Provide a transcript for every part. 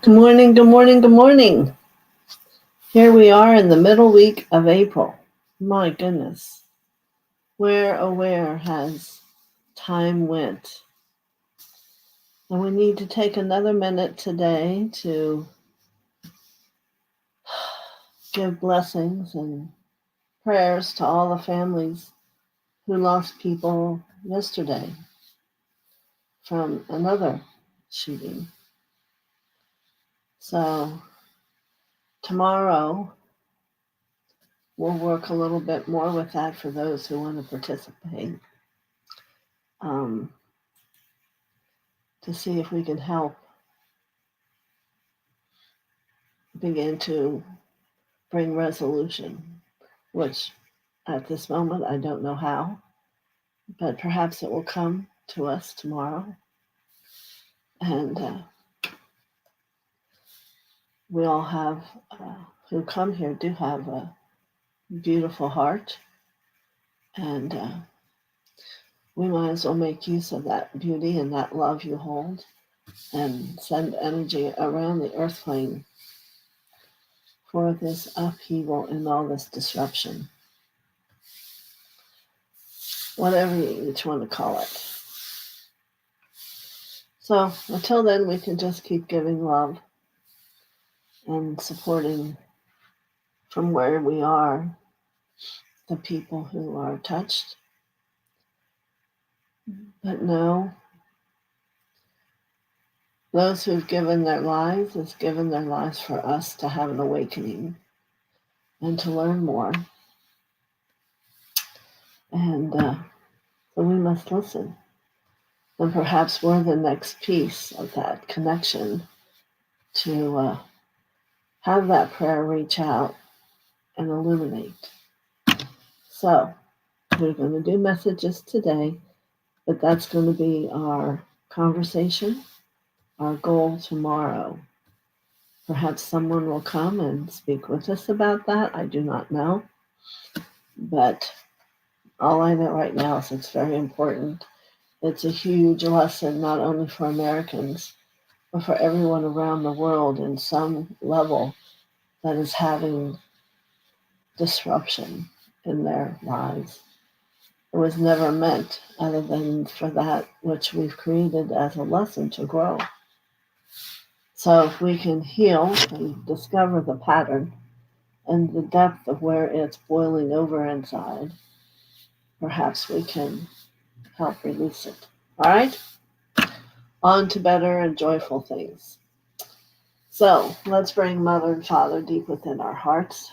Good morning, good morning, good morning. Here we are in the middle week of April. My goodness, where oh where has time went? And we need to take another minute today to give blessings and prayers to all the families who lost people yesterday from another shooting. So tomorrow we'll work a little bit more with that for those who want to participate. Um, to see if we can help begin to bring resolution, which at this moment I don't know how, but perhaps it will come to us tomorrow. And we all have, who come here, do have a beautiful heart, and we might as well make use of that beauty and that love you hold and send energy around the earth plane for this upheaval and all this disruption, whatever you each want to call it. So until then, we can just keep giving love and supporting from where we are the people who are touched. But no, those who've given their lives has given their lives for us to have an awakening and to learn more. And so we must listen. And perhaps we're the next piece of that connection to have that prayer reach out and illuminate. So we're going to do messages today, but that's going to be our conversation, our goal tomorrow. Perhaps someone will come and speak with us about that. I do not know. But all I know right now is it's very important. It's a huge lesson, not only for Americans, but for everyone around the world in some level that is having disruption in their lives. It was never meant other than for that which we've created as a lesson to grow. So if we can heal and discover the pattern and the depth of where it's boiling over inside, perhaps we can help release it. All right? On to better and joyful things. So let's bring Mother and Father deep within our hearts.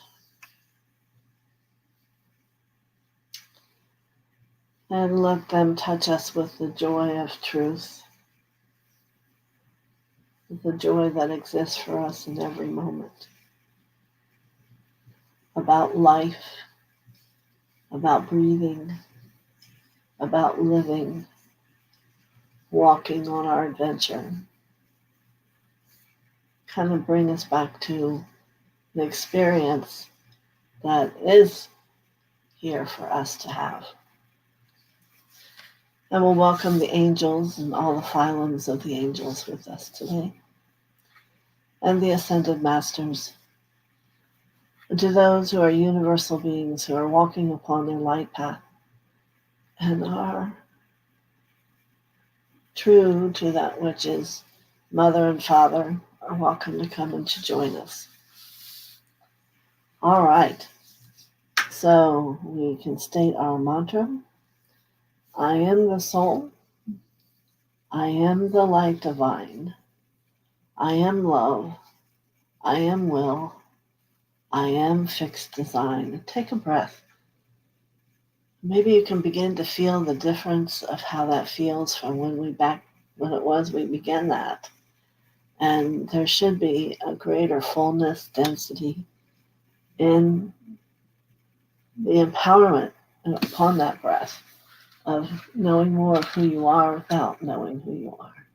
And let them touch us with the joy of truth, the joy that exists for us in every moment. About life, about breathing, about living, walking on our adventure. Kind of bring us back to the experience that is here for us to have. And we'll welcome the angels and all the phylums of the angels with us today, and the ascended masters, and to those who are universal beings who are walking upon their light path and are true to that which is Mother and Father, are welcome to come and to join us. All right, so we can state our mantra. I am the soul. I am the light divine. I am love. I am will. I am fixed design. Take a breath. Maybe you can begin to feel the difference of how that feels from when we began that. And there should be a greater fullness, density in the empowerment upon that breath of knowing more of who you are without knowing who you are.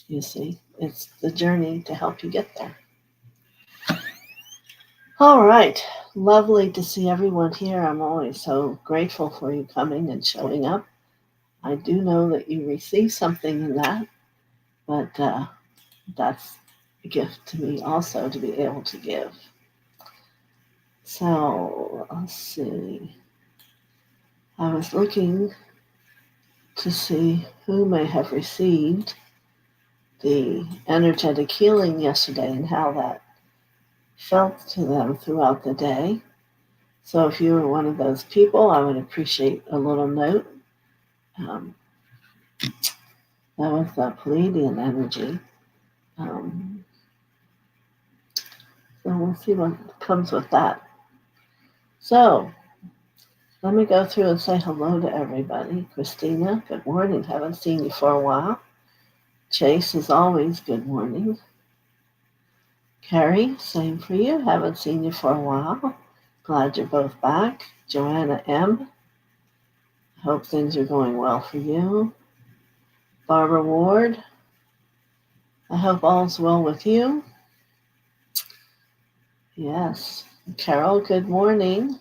You see, it's the journey to help you get there. All right. Lovely to see everyone here. I'm always so grateful for you coming and showing up. I do know that you receive something in that, but that's gift to me also to be able to give. So let's see. I was looking to see who may have received the energetic healing yesterday and how that felt to them throughout the day. So if you were one of those people, I would appreciate a little note. That was the Pleiadian energy. So we'll see what comes with that. So let me go through and say hello to everybody. Christina, good morning. Haven't seen you for a while. Chase, as always, good morning. Carrie, same for you. Haven't seen you for a while. Glad you're both back. Joanna M., hope things are going well for you. Barbara Ward, I hope all's well with you. Yes. Carol, good morning.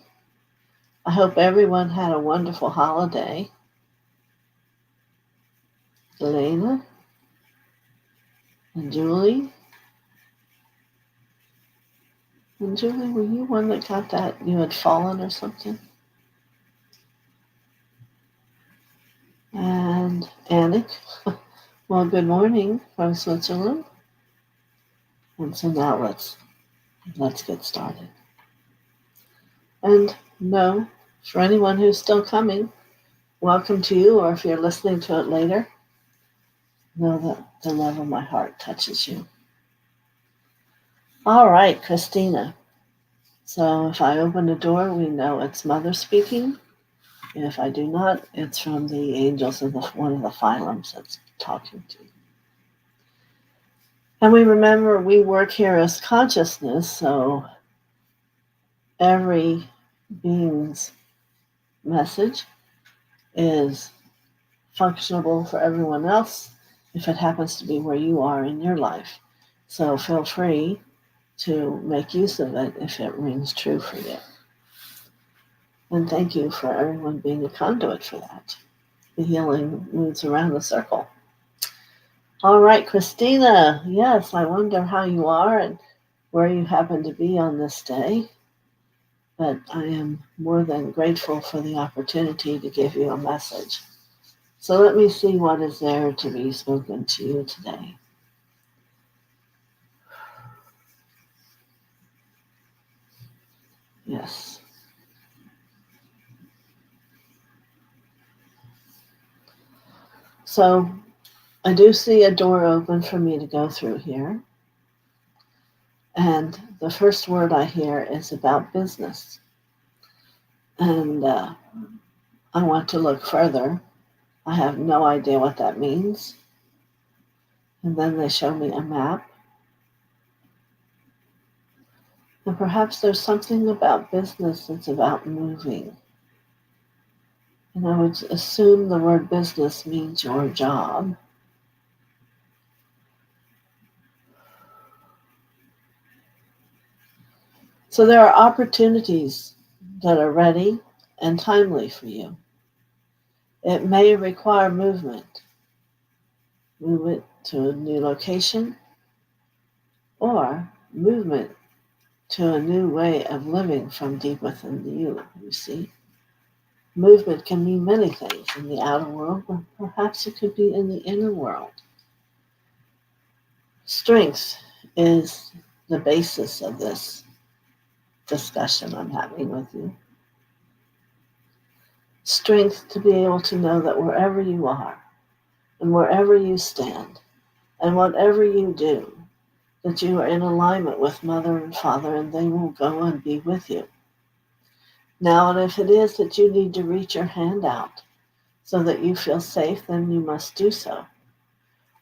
I hope everyone had a wonderful holiday. Elena and Julie. And Julie, were you one that got that you had fallen or something? And Annick, well, good morning from Switzerland. And so now let's get started. And no, for anyone who's still coming, welcome to you, or if you're listening to it later, know that the love of my heart touches you. All right, Christina. So if I open the door, we know it's Mother speaking. If I do not, it's from the angels of one of the phylums that's talking to you. And we remember we work here as consciousness, so every being's message is functionable for everyone else if it happens to be where you are in your life. So feel free to make use of it if it rings true for you. And thank you for everyone being a conduit for that. The healing moves around the circle. All right, Christina. Yes, I wonder how you are and where you happen to be on this day. But I am more than grateful for the opportunity to give you a message. So let me see what is there to be spoken to you today. Yes. So I do see a door open for me to go through here. And the first word I hear is about business. And I want to look further. I have no idea what that means. And then they show me a map. And perhaps there's something about business that's about moving. And I would assume the word business means your job. So there are opportunities that are ready and timely for you. It may require movement to a new location, or movement to a new way of living from deep within you see. Movement can mean many things in the outer world, but perhaps it could be in the inner world. Strength is the basis of this discussion I'm having with you. Strength to be able to know that wherever you are, and wherever you stand, and whatever you do, that you are in alignment with Mother and Father, and they will go and be with you. Now, and if it is that you need to reach your hand out so that you feel safe, then you must do so.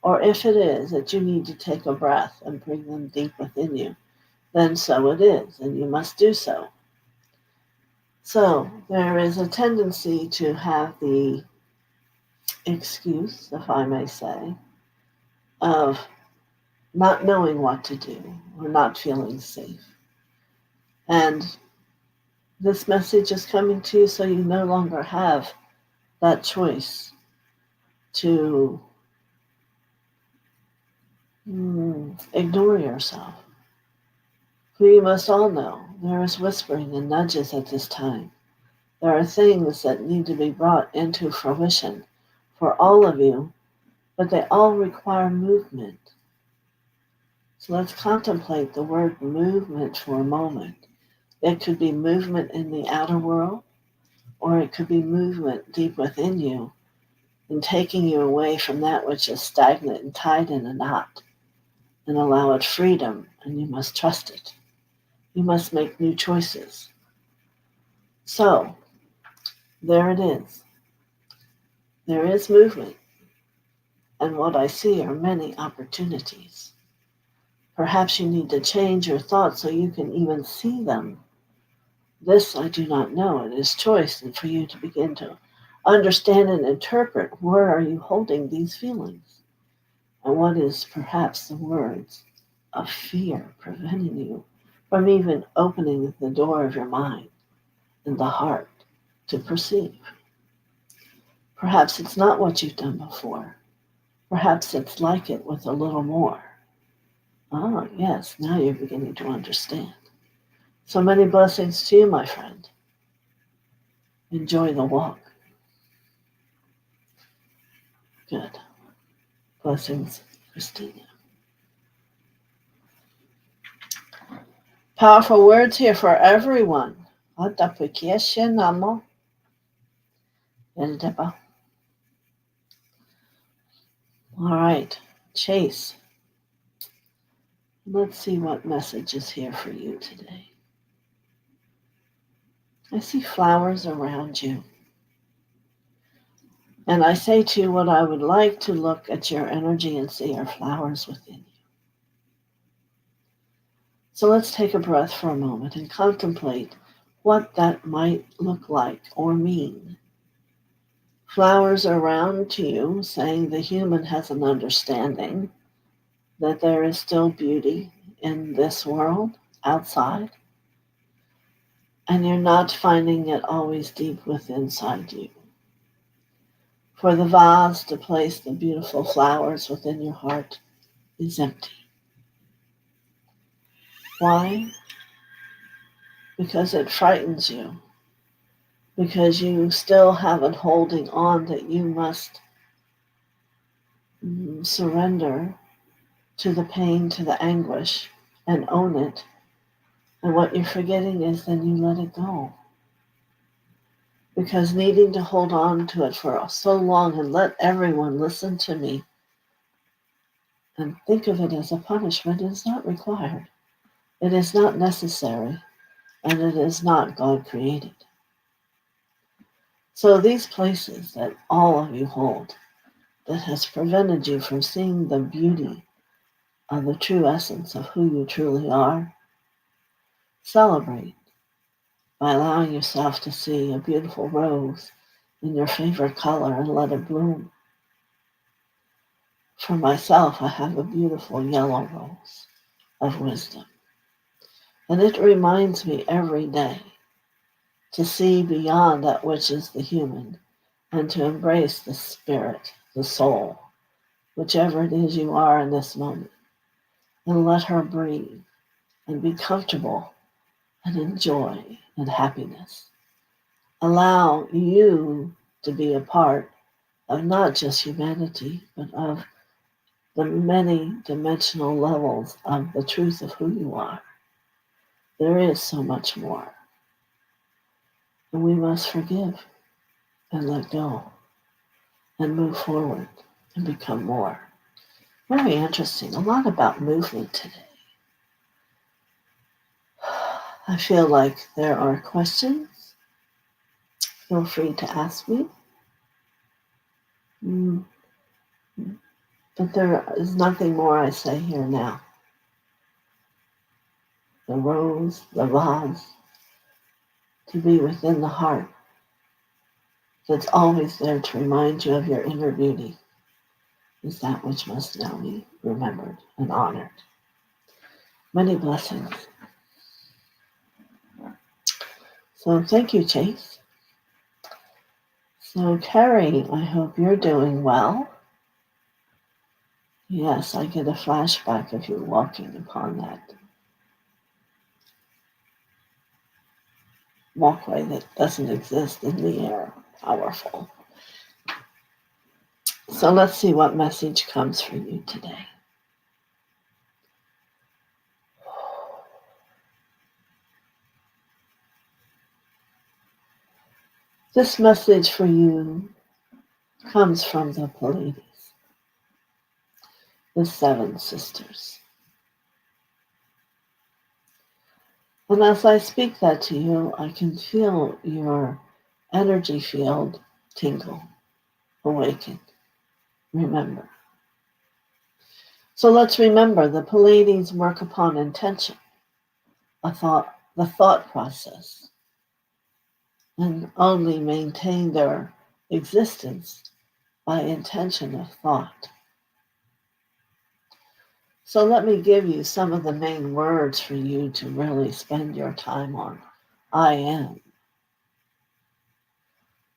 Or if it is that you need to take a breath and bring them deep within you, then so it is, and you must do so. So there is a tendency to have the excuse, if I may say, of not knowing what to do or not feeling safe. And this message is coming to you so you no longer have that choice to Ignore yourself. For you must all know there is whispering and nudges at this time. There are things that need to be brought into fruition for all of you, but they all require movement. So let's contemplate the word movement for a moment. It could be movement in the outer world, or it could be movement deep within you and taking you away from that which is stagnant and tied in a knot, and allow it freedom, and you must trust it. You must make new choices. So, there it is. There is movement, and what I see are many opportunities. Perhaps you need to change your thoughts so you can even see them. This I do not know. It is choice, and for you to begin to understand and interpret where are you holding these feelings, and what is perhaps the words of fear preventing you from even opening the door of your mind and the heart to perceive. Perhaps it's not what you've done before. Perhaps it's like it with a little more. Ah, yes, now you're beginning to understand. So many blessings to you, my friend. Enjoy the walk. Good. Blessings, Christina. Powerful words here for everyone. All right, Chase. Let's see what message is here for you today. I see flowers around you. And I say to you, what I would like to look at your energy and see are flowers within you. So let's take a breath for a moment and contemplate what that might look like or mean. Flowers around to you, saying the human has an understanding that there is still beauty in this world outside, and you're not finding it always deep within inside you. For the vase to place the beautiful flowers within your heart is empty. Why? Because it frightens you. Because you still have it holding on that you must surrender to the pain, to the anguish, and own it. And what you're forgetting is then you let it go. Because needing to hold on to it for so long and let everyone listen to me and think of it as a punishment is not required. It is not necessary, and it is not God created. So these places that all of you hold that has prevented you from seeing the beauty of the true essence of who you truly are, celebrate by allowing yourself to see a beautiful rose in your favorite color and let it bloom. For myself, I have a beautiful yellow rose of wisdom. And it reminds me every day to see beyond that which is the human and to embrace the spirit, the soul, whichever it is you are in this moment, and let her breathe and be comfortable and enjoy and happiness. Allow you to be a part of not just humanity, but of the many dimensional levels of the truth of who you are. There is so much more. And we must forgive and let go and move forward and become more. Very interesting. A lot about movement today. I feel like there are questions. Feel free to ask me. But there is nothing more I say here now. The rose, the vase, to be within the heart that's always there to remind you of your inner beauty is that which must now be remembered and honored. Many blessings. So thank you, Chase. So Carrie, I hope you're doing well. Yes, I get a flashback of you walking upon that walkway that doesn't exist in the air. Powerful. So let's see what message comes for you today. This message for you comes from the Pleiades, the seven sisters. And as I speak that to you, I can feel your energy field tingle, awaken, remember. So let's remember the Pleiades work upon intention, the thought process, and only maintain their existence by intention of thought. So let me give you some of the main words for you to really spend your time on. I am.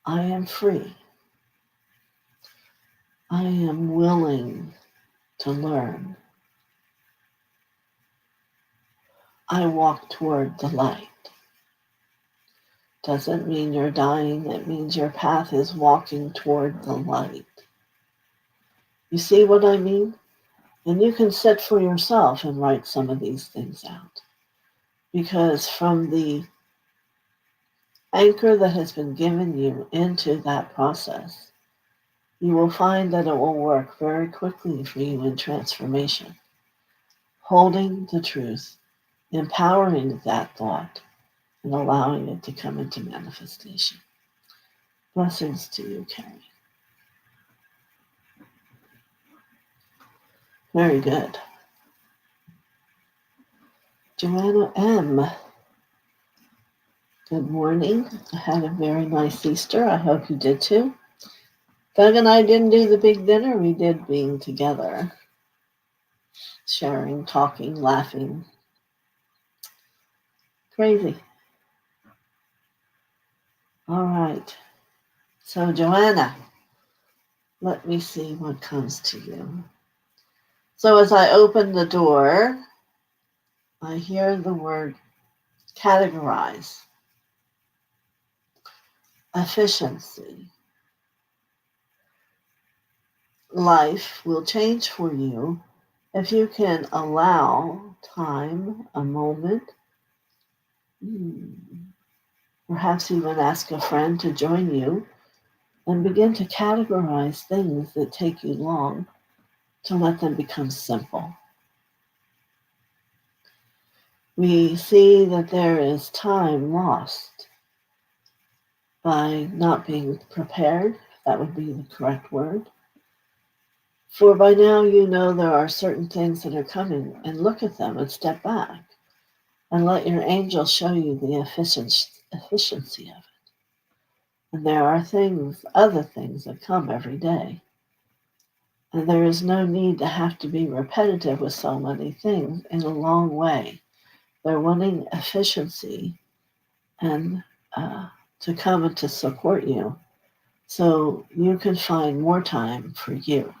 I am free. I am willing to learn. I walk toward the light. Doesn't mean you're dying. It means your path is walking toward the light. You see what I mean? And you can sit for yourself and write some of these things out. Because from the anchor that has been given you into that process, you will find that it will work very quickly for you in transformation. Holding the truth, empowering that thought, and allowing it to come into manifestation. Blessings to you, Carrie. Very good. Joanna M. Good morning. I had a very nice Easter. I hope you did too. Doug and I didn't do the big dinner. We did being together, sharing, talking, laughing. Crazy. All right. So, Joanna, let me see what comes to you. So, as I open the door, I hear the word categorize, efficiency. Life will change for you if you can allow time, a moment, perhaps even ask a friend to join you and begin to categorize things that take you long to let them become simple. We see that there is time lost by not being prepared. That would be the correct word. For by now you know there are certain things that are coming, and look at them and step back and let your angel show you the efficiency of it. And there are other things that come every day. And there is no need to have to be repetitive with so many things in a long way. They're wanting efficiency and to come and to support you so you can find more time for you.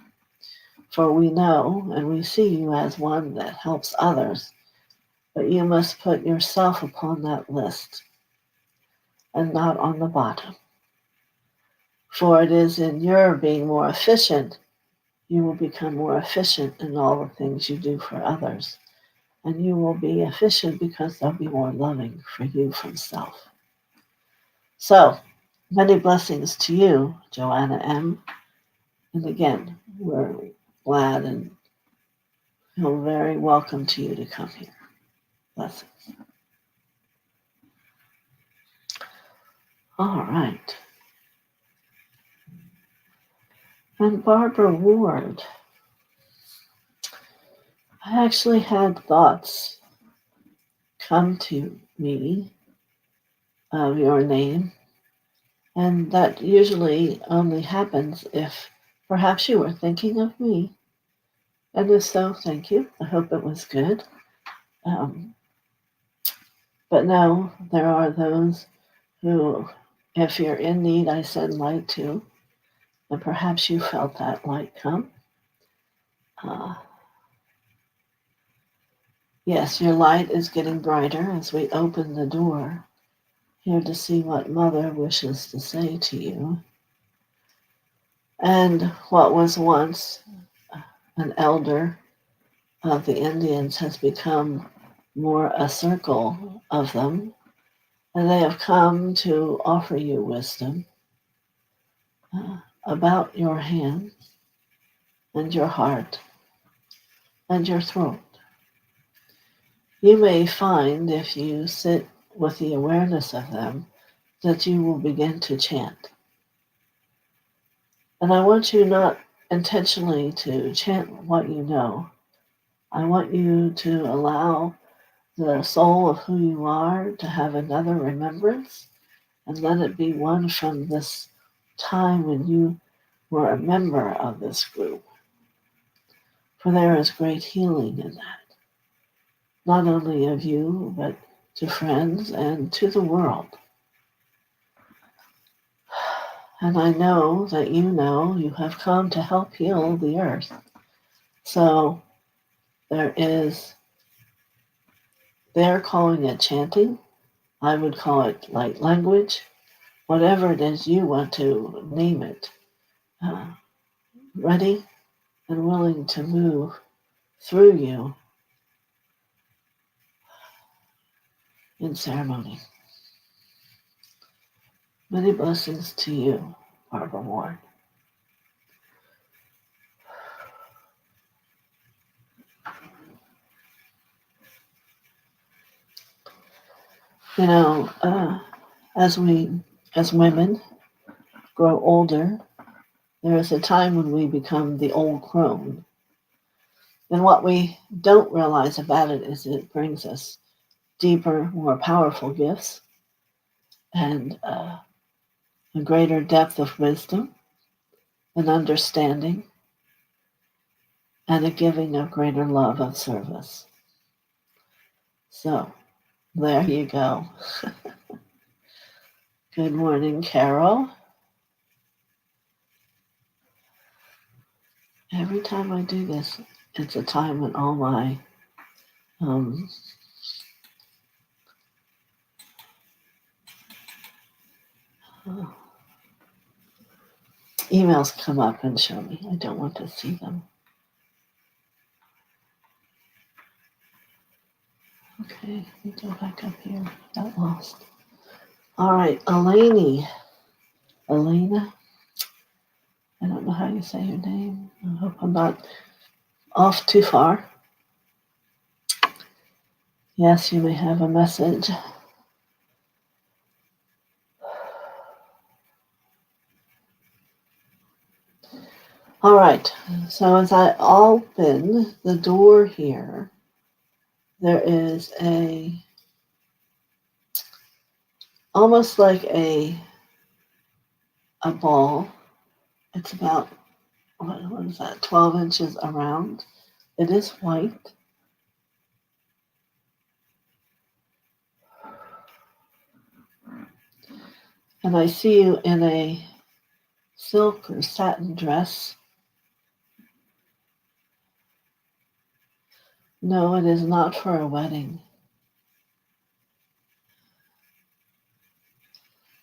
For we know and we see you as one that helps others, but you must put yourself upon that list and not on the bottom. For it is in your being more efficient, you will become more efficient in all the things you do for others. And you will be efficient because they'll be more loving for you from self. So, many blessings to you, Joanna M. And again, we're glad and feel very welcome to you to come here. Blessings. All right. And Barbara Ward, I actually had thoughts come to me of your name, and that usually only happens if perhaps you were thinking of me. And if so, thank you. I hope it was good. But no, there are those who, if you're in need, I send light to, and perhaps you felt that light come. Yes, your light is getting brighter as we open the door here to see what Mother wishes to say to you. And what was once an elder of the Indians has become more a circle of them, and they have come to offer you wisdom about your hands and your heart and your throat. You may find, if you sit with the awareness of them, that you will begin to chant. And I want you not intentionally to chant what you know. I want you to allow the soul of who you are to have another remembrance, and let it be one from this time when you were a member of this group. For there is great healing in that, not only of you, but to friends and to the world. And I know that you have come to help heal the earth. So they're calling it chanting. I would call it light language, whatever it is you want to name it. Ready and willing to move through you in ceremony. Many blessings to you, Barbara Ward. As women grow older, there is a time when we become the old crone. And what we don't realize about it is it brings us deeper, more powerful gifts and a greater depth of wisdom and understanding and a giving of greater love of service. So, there you go. Good morning, Carol. Every time I do this, it's a time when all my emails come up and show me. I don't want to see them. Okay, let me go back up here. Got lost. All right, Elena. I don't know how you say your name. I hope I'm not off too far. Yes, you may have a message. All right, so as I open the door here, there is almost like a ball. It's about, what is that, 12 inches around. It is white. And I see you in a silk or satin dress. No, it is not for a wedding.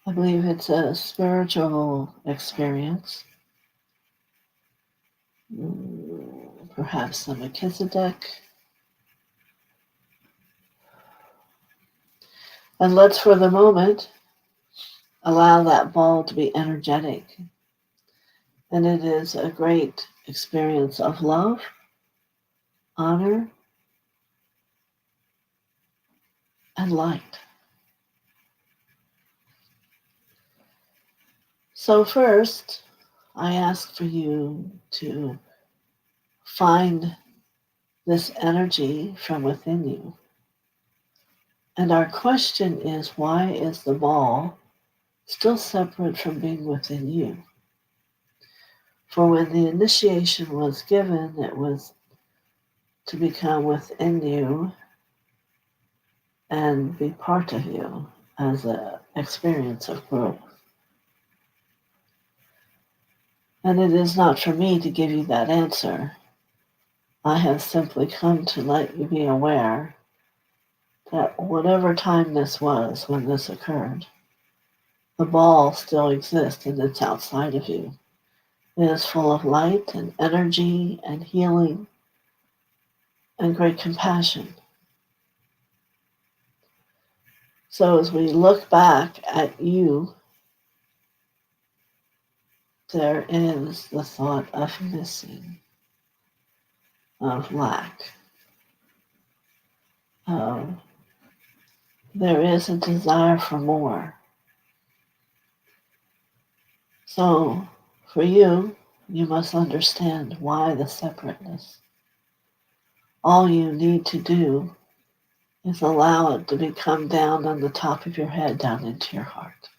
I believe it's a spiritual experience. Perhaps a Melchizedek. And let's, for the moment, allow that ball to be energetic. And it is a great experience of love, honor, and light. So first, I ask for you to find this energy from within you. And our question is, why is the ball still separate from being within you? For when the initiation was given, it was to become within you and be part of you as an experience of growth. And it is not for me to give you that answer. I have simply come to let you be aware that whatever time this was when this occurred, the ball still exists and it's outside of you. It is full of light and energy and healing and great compassion. So as we look back at you, there is the thought of missing, of lack, of there is a desire for more. So for you, you must understand why the separateness. All you need to do is allow it to become down on the top of your head, down into your heart.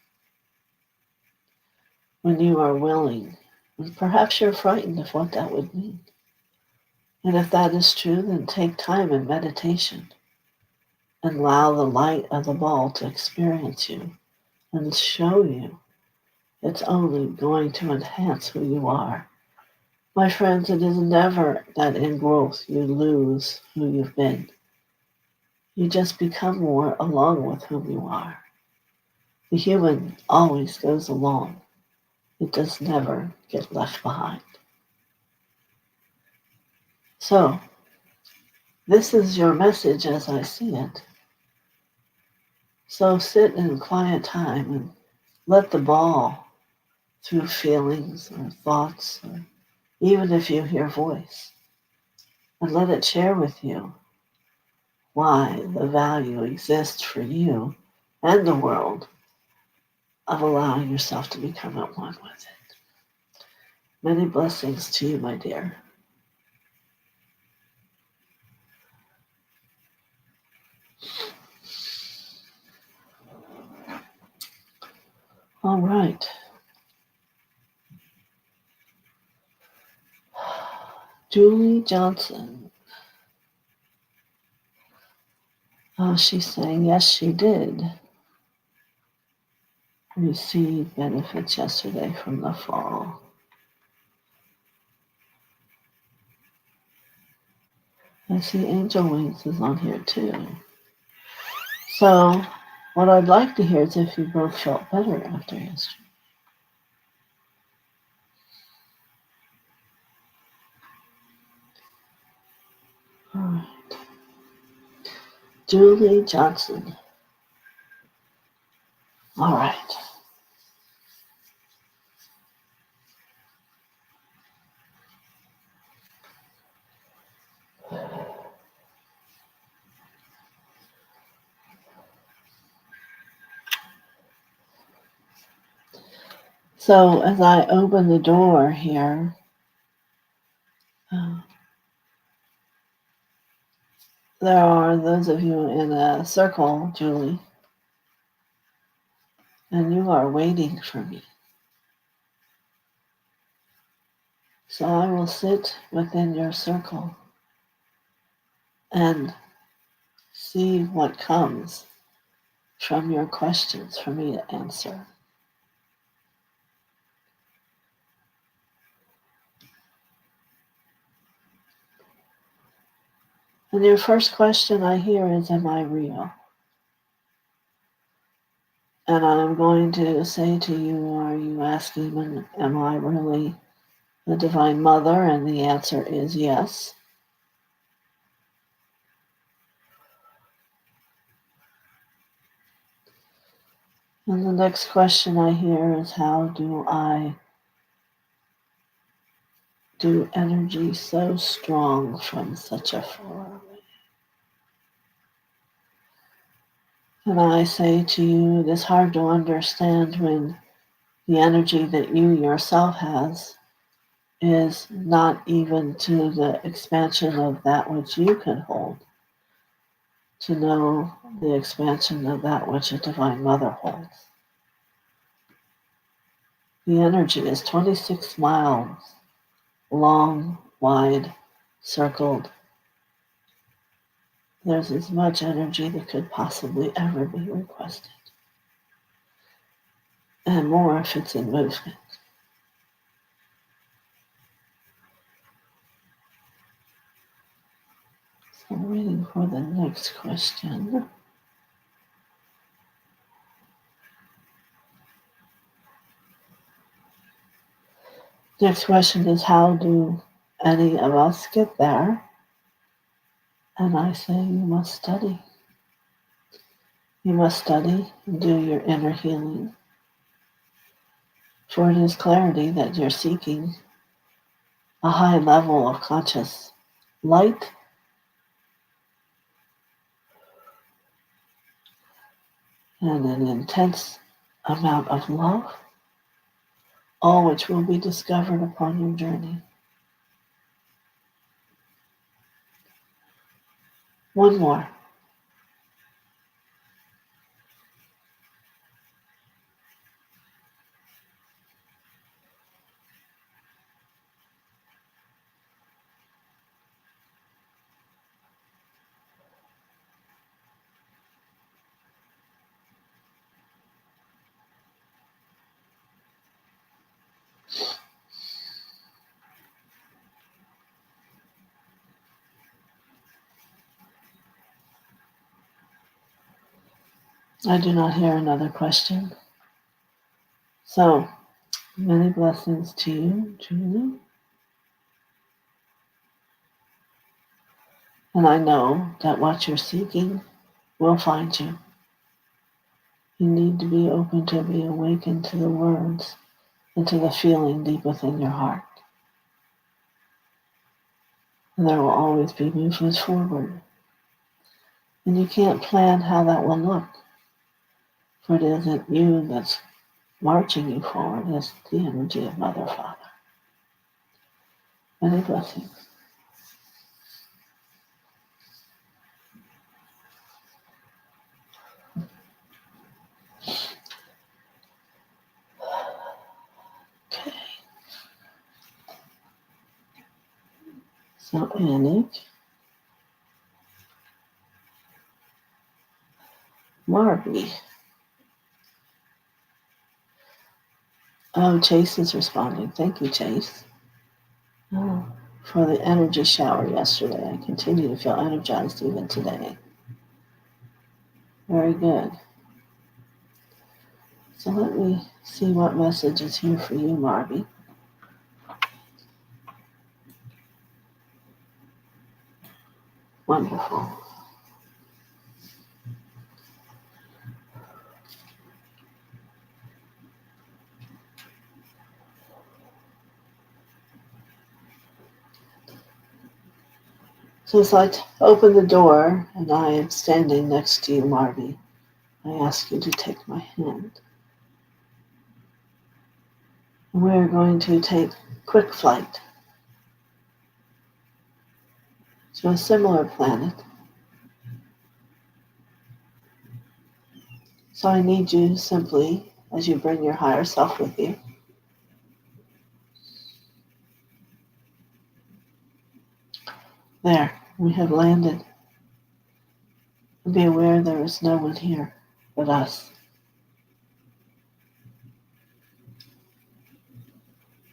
When you are willing, and perhaps you're frightened of what that would mean. And if that is true, then take time in meditation and allow the light of the ball to experience you and show you it's only going to enhance who you are. My friends, it is never that in growth you lose who you've been. You just become more along with who you are. The human always goes along. It does never get left behind. So, this is your message as I see it. So sit in quiet time and let the ball, through feelings or thoughts, or even if you hear voice, and let it share with you why the value exists for you and the world of allowing yourself to become at one with it. Many blessings to you, my dear. All right. Julie Johnson. She's saying, yes, she did receive benefits yesterday from the fall. I see Angel Wings is on here too. So, what I'd like to hear is if you both felt better after yesterday. All right. Julie Johnson. All right. So, as I open the door here, there are those of you in a circle, Julie, and you are waiting for me. So I will sit within your circle and see what comes from your questions for me to answer. And your first question I hear is, am I real? And I'm going to say to you, are you asking, am I really the Divine Mother? And the answer is yes. And the next question I hear is, how do I do energy so strong from such a far away? And I say to you, it is hard to understand when the energy that you yourself has is not even to the expansion of that which you can hold, to know the expansion of that which a Divine Mother holds. The energy is 26 miles long, wide, circled. There's as much energy that could possibly ever be requested, and more if it's in movement. So I'm waiting for the next question. Next question is, how do any of us get there? And I say, you must study. You must study and do your inner healing. For it is clarity that you're seeking, a high level of conscious light, and an intense amount of love, all which will be discovered upon your journey. One more. I do not hear another question. So, many blessings to you, Julie. And I know that what you're seeking will find you. You need to be open to be awakened to the words and to the feeling deep within your heart. And there will always be movements forward. And you can't plan how that will look. For it isn't you that's marching you forward, it's the energy of Mother, Father. Many blessings. Okay. So, Anik, Marby. Oh, Chase is responding. Thank you, Chase. Oh, for the energy shower yesterday. I continue to feel energized even today. Very good. So let me see what message is here for you, Marby. Wonderful. So as I open the door and I am standing next to you, Marby, I ask you to take my hand. We're going to take quick flight to a similar planet. So I need you simply, as you bring your higher self with you, there, we have landed. Be aware there is no one here but us.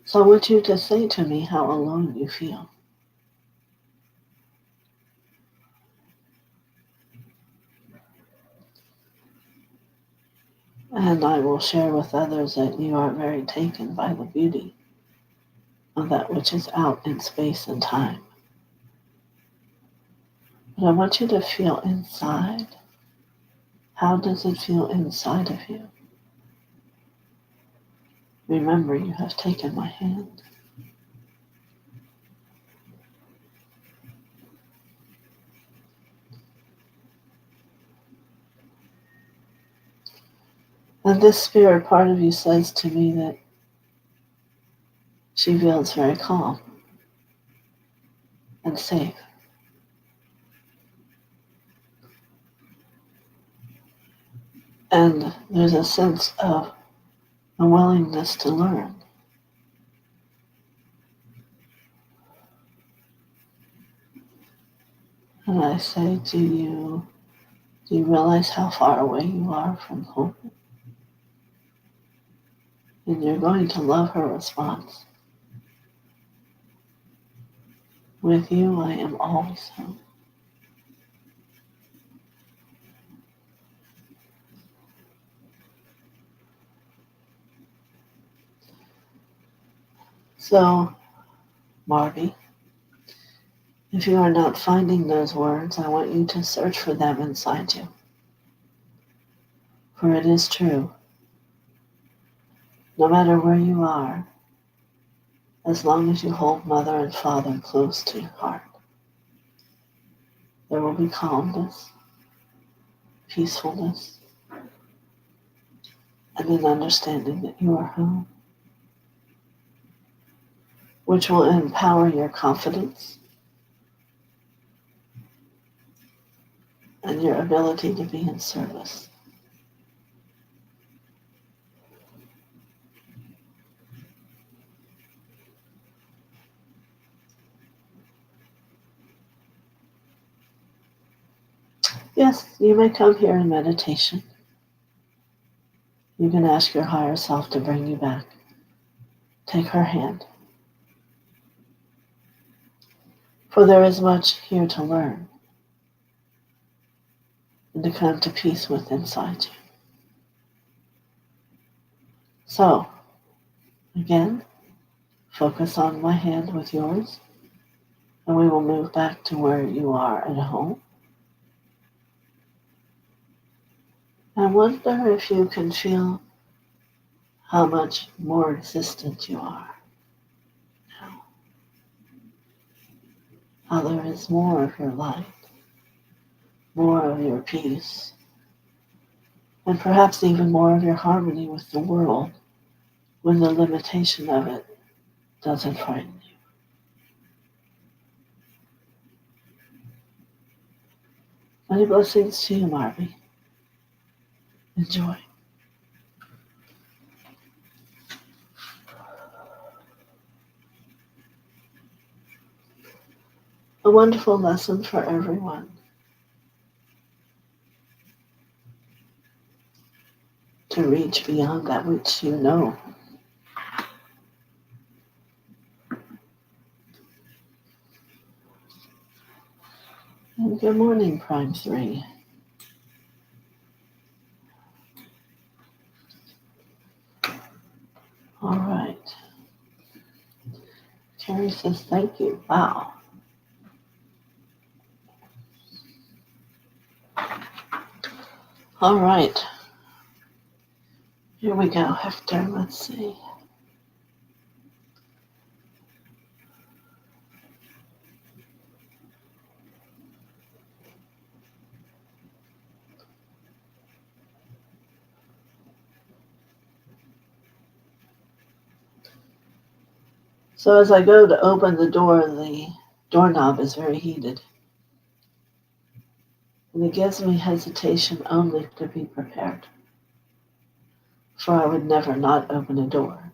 So I want you to say to me how alone you feel. And I will share with others that you are very taken by the beauty of that which is out in space and time. But I want you to feel inside. How does it feel inside of you? Remember, you have taken my hand. And this spirit part of you says to me that she feels very calm and safe. And there's a sense of a willingness to learn. And I say to you, do you realize how far away you are from home? And you're going to love her response. With you, I am always home. So, Marby, if you are not finding those words, I want you to search for them inside you. For it is true, no matter where you are, as long as you hold Mother and Father close to your heart, there will be calmness, peacefulness, and an understanding that you are home, which will empower your confidence and your ability to be in service. Yes, you may come here in meditation. You can ask your higher self to bring you back. Take her hand. For there is much here to learn and to come to peace with inside you. So, again, focus on my hand with yours, and we will move back to where you are at home. I wonder if you can feel how much more existent you are now. How there is more of your light, more of your peace, and perhaps even more of your harmony with the world when the limitation of it doesn't frighten you. Many blessings to you, Marby. Enjoy. A wonderful lesson for everyone. To reach beyond that which you know. And good morning, Prime 3. All right. Carrie says thank you. Wow. All right. Here we go, Hector. Let's see. So as I go to open the doorknob is very heated. And it gives me hesitation only to be prepared. For I would never not open a door.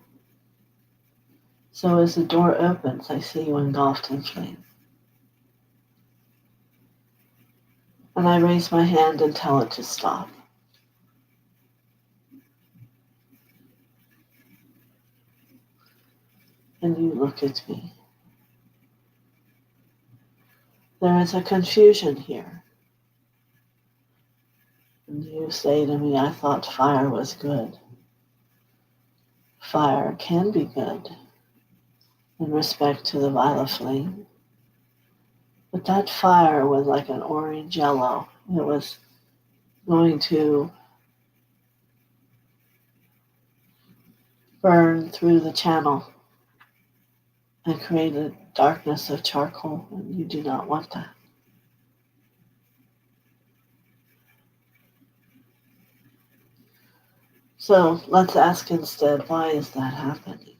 So as the door opens, I see you engulfed in flame. And I raise my hand and tell it to stop. And you look at me. There is a confusion here. And you say to me, I thought fire was good. Fire can be good in respect to the violet flame. But that fire was like an orange yellow. It was going to burn through the channel and create a darkness of charcoal, and you do not want that. So let's ask instead, why is that happening?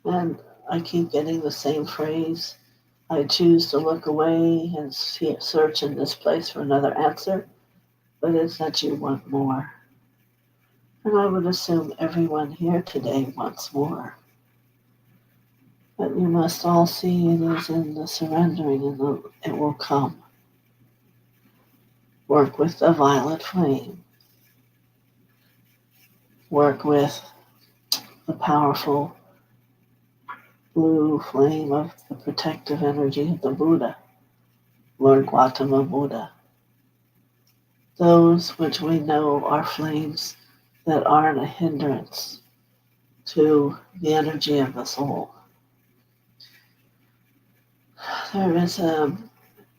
And I keep getting the same phrase. I choose to look away and search in this place for another answer, but it's that you want more. And I would assume everyone here today wants more. But you must all see it is in the surrendering, and it will come. Work with the violet flame. Work with the powerful blue flame of the protective energy of the Buddha, Lord Gautama Buddha. those which we know are flames that aren't a hindrance to the energy of the soul. There is a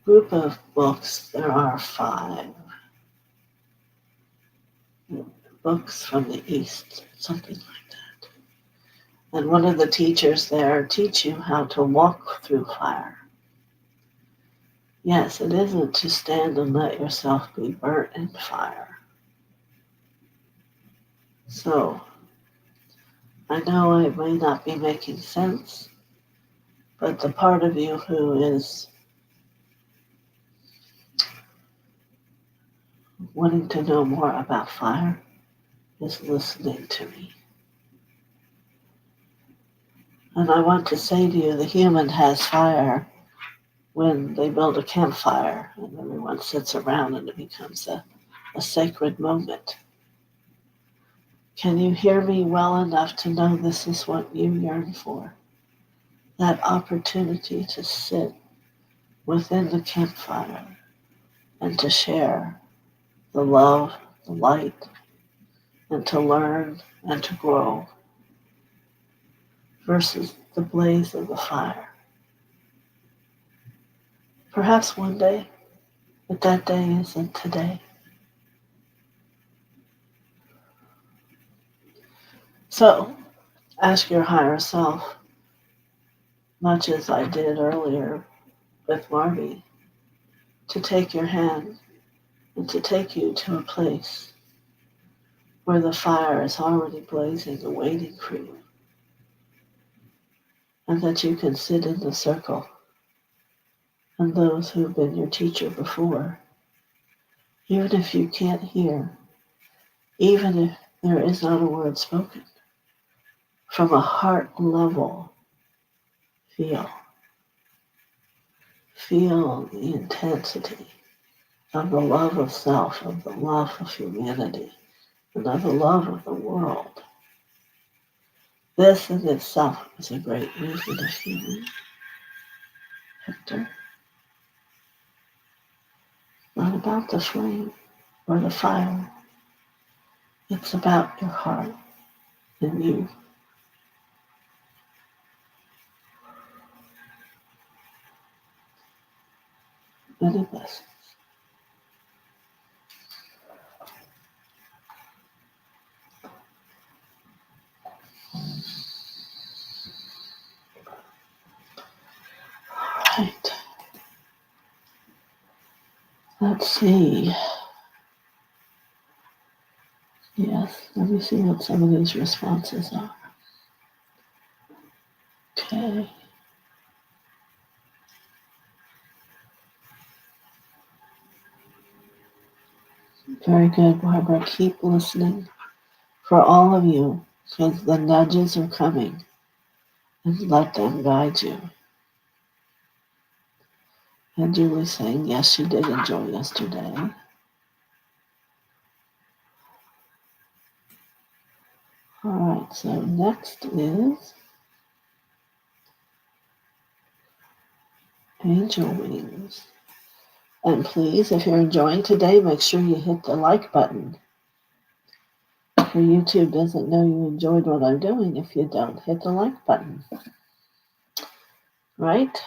group of books, there are 5 books from the East, something like that. And one of the teachers there teach you how to walk through fire. Yes, it isn't to stand and let yourself be burnt in fire. So, I know it may not be making sense, but the part of you who is wanting to know more about fire is listening to me. And I want to say to you, the human has fire when they build a campfire and everyone sits around and it becomes a sacred moment. Can you hear me well enough to know this is what you yearn for? That opportunity to sit within the campfire and to share the love, the light, and to learn and to grow versus the blaze of the fire. Perhaps one day, but that day isn't today. So, ask your higher self, much as I did earlier with Marby, to take your hand and to take you to a place where the fire is already blazing and waiting for you, and that you can sit in the circle and those who've been your teacher before, even if you can't hear, even if there is not a word spoken, from a heart level, feel the intensity of the love of self, of the love of humanity, and of the love of the world. This in itself is a great movement of healing, Hector. Not about the flame or the fire. It's about your heart and you. Many blessings. Right. Let's see. Yes, let me see what some of these responses are. Okay. Very good, Barbara. Keep listening for all of you, because the nudges are coming, and let them guide you. And Julie's saying, yes, she did enjoy yesterday. All right, so next is Angel Wings. And please, if you're enjoying today, make sure you hit the like button. For YouTube doesn't know you enjoyed what I'm doing if you don't hit the like button. Right?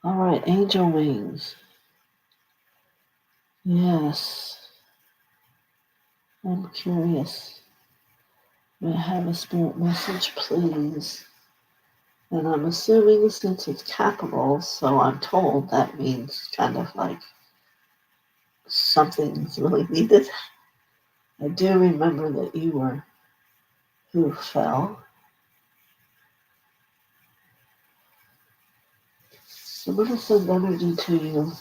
All right, Angel Wings. Yes. I'm curious. May I have a spirit message, please? And I'm assuming since it's capitals, so I'm told that means kind of like something's really needed. I do remember that you were who fell. So I'm going to send energy to you,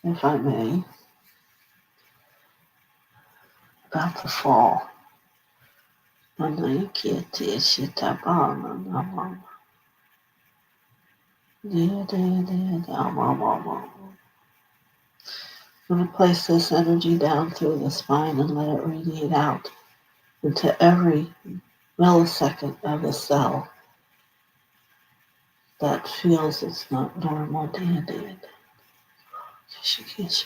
if I may, about the fall. I'm going to place this energy down through the spine and let it radiate out into every millisecond of the cell. that feels it's not normal day to day. She is.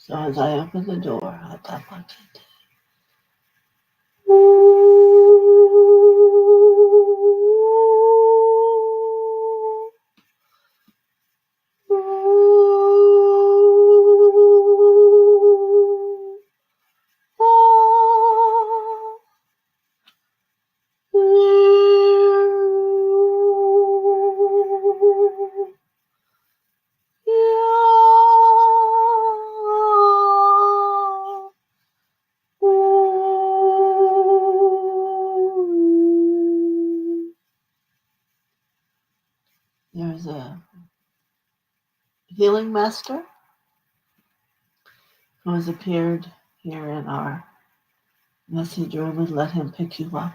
So as I open the door, I tap my kid. There's a healing master who has appeared here in our message room, and let him pick you up.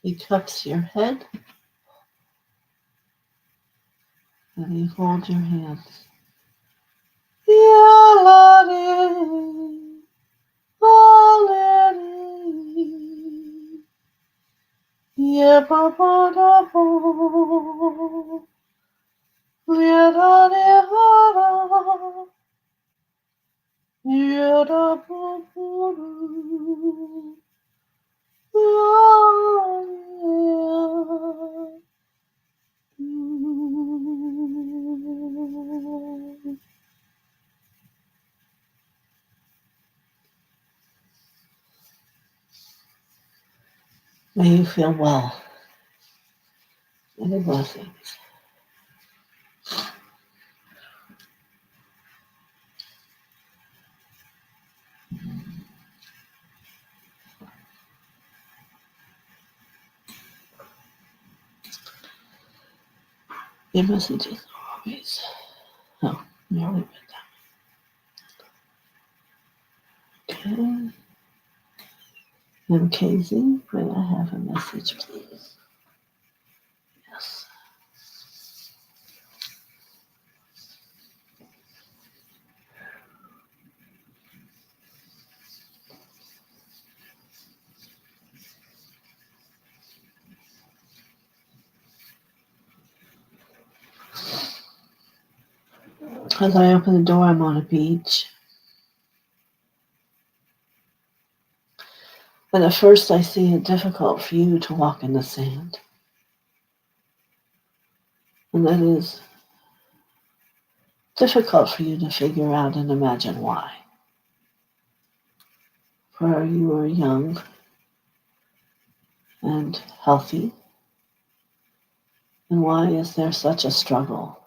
He cups your head and he holds your hands. May you feel well. Many blessings. Your messages are always, nearly bedtime. Okay. MKZ, may I have a message, please? Yes. As I open the door, I'm on a beach. And at first I see it difficult for you to walk in the sand. And that is difficult for you to figure out and imagine why. For you are young and healthy. And why is there such a struggle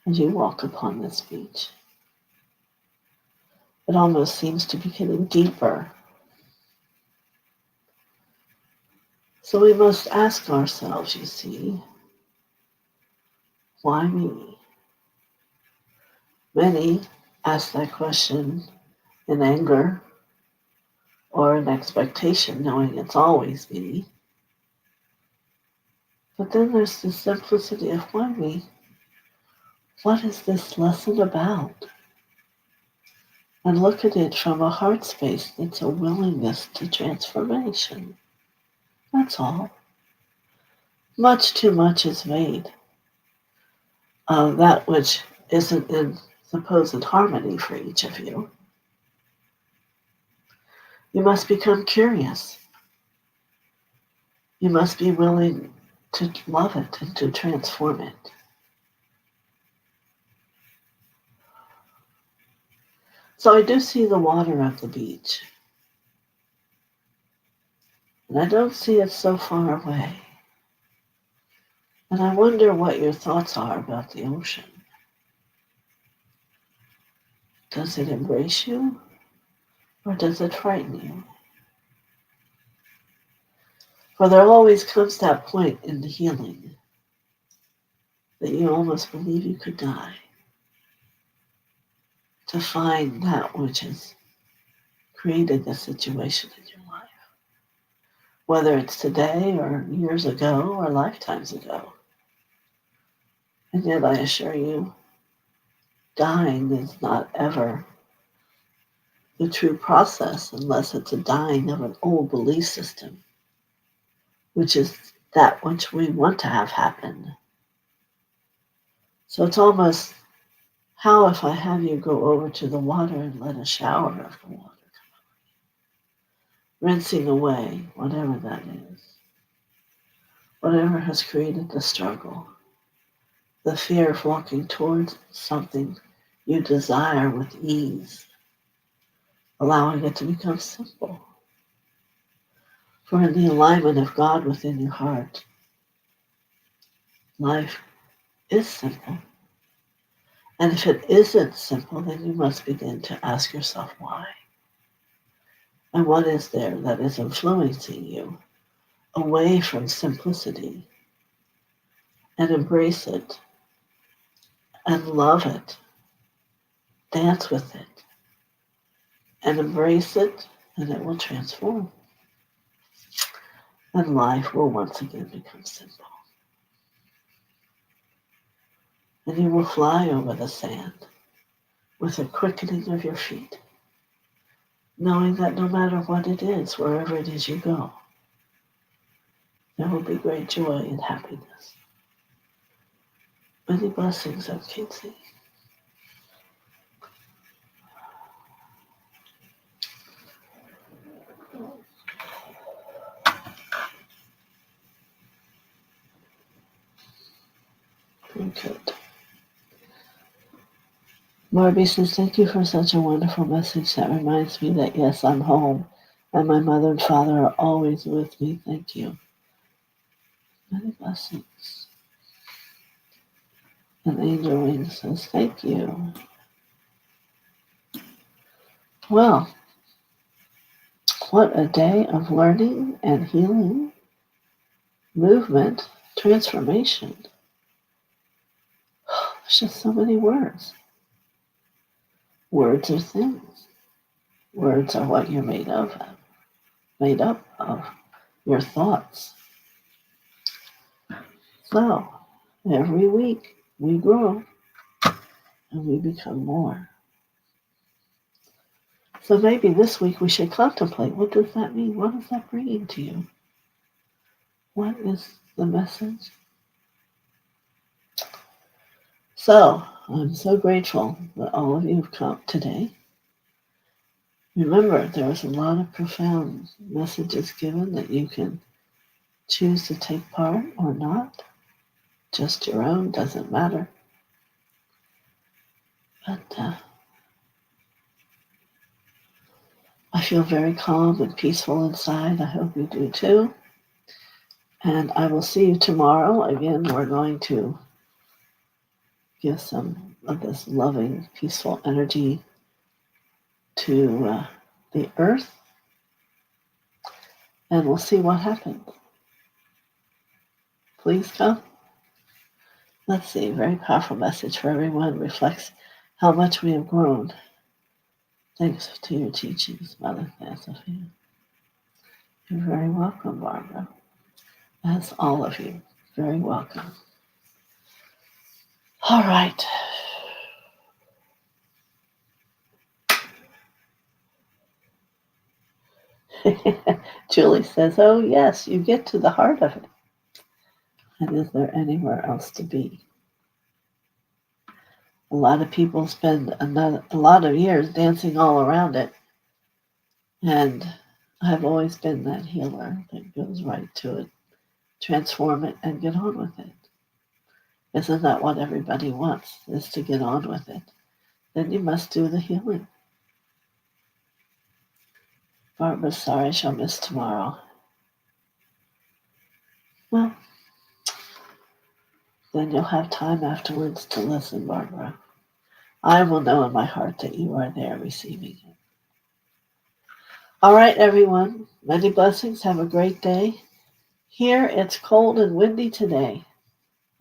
as you walk upon this beach? It almost seems to be getting deeper. So we must ask ourselves, you see, why me? Many ask that question in anger or in expectation, knowing it's always me. But then there's the simplicity of why me? What is this lesson about? And look at it from a heart space that's a willingness to transformation. That's all. Much too much is made of that which isn't in supposed harmony for each of you. You must become curious. You must be willing to love it and to transform it. So I do see the water of the beach, and I don't see it so far away. And I wonder what your thoughts are about the ocean. Does it embrace you, or does it frighten you? For there always comes that point in the healing that you almost believe you could die to find that which has created the situation in your life. Whether it's today or years ago or lifetimes ago. And yet I assure you, dying is not ever the true process unless it's a dying of an old belief system, which is that which we want to have happen. So it's almost, how if I have you go over to the water and let a shower of the water come, rinsing away whatever that is, whatever has created the struggle, the fear of walking towards something you desire with ease, allowing it to become simple. For in the alignment of God within your heart, life is simple. And if it isn't simple, then you must begin to ask yourself why. And what is there that is influencing you away from simplicity, and embrace it and love it, dance with it, and embrace it, and it will transform. And life will once again become simple. And you will fly over the sand with a quickening of your feet, knowing that no matter what it is, wherever it is you go, there will be great joy and happiness. Many blessings, O Kinsey. Very good. Marby says, thank you for such a wonderful message that reminds me that yes, I'm home and my mother and father are always with me. Thank you. Many blessings. And Angel Wing says, thank you. Well, what a day of learning and healing, movement, transformation. There's just so many words. Words are things. Words are what you're made up of. Your thoughts. So, every week we grow and we become more. So maybe this week we should contemplate, what does that mean? What is that bringing to you? What is the message? So, I'm so grateful that all of you have come today. Remember, there was a lot of profound messages given that you can choose to take part or not. Just your own, doesn't matter. But I feel very calm and peaceful inside. I hope you do too. And I will see you tomorrow. Again, we're going to give some of this loving, peaceful energy to the earth. And we'll see what happens. Please come. Let's see. Very powerful message for everyone. Reflects how much we have grown. Thanks to your teachings, Mother TheoSophia. You're very welcome, Barbara. As all of you. Very welcome. All right. Julie says, oh, yes, you get to the heart of it. And is there anywhere else to be? A lot of people spend a lot of years dancing all around it. And I've always been that healer that goes right to it transform it, and get on with it. Isn't that what everybody wants, is to get on with it? Then you must do the healing. Barbara's sorry she'll miss tomorrow. Well, then you'll have time afterwards to listen, Barbara. I will know in my heart that you are there receiving it. All right, everyone. Many blessings. Have a great day. Here, it's cold and windy today.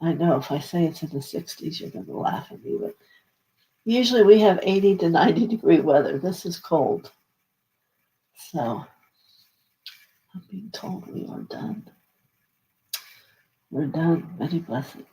I know if I say it's in the 60s, you're going to laugh at me, but usually we have 80 to 90-degree weather. This is cold. So I'm being told we are done. We're done. Many blessings.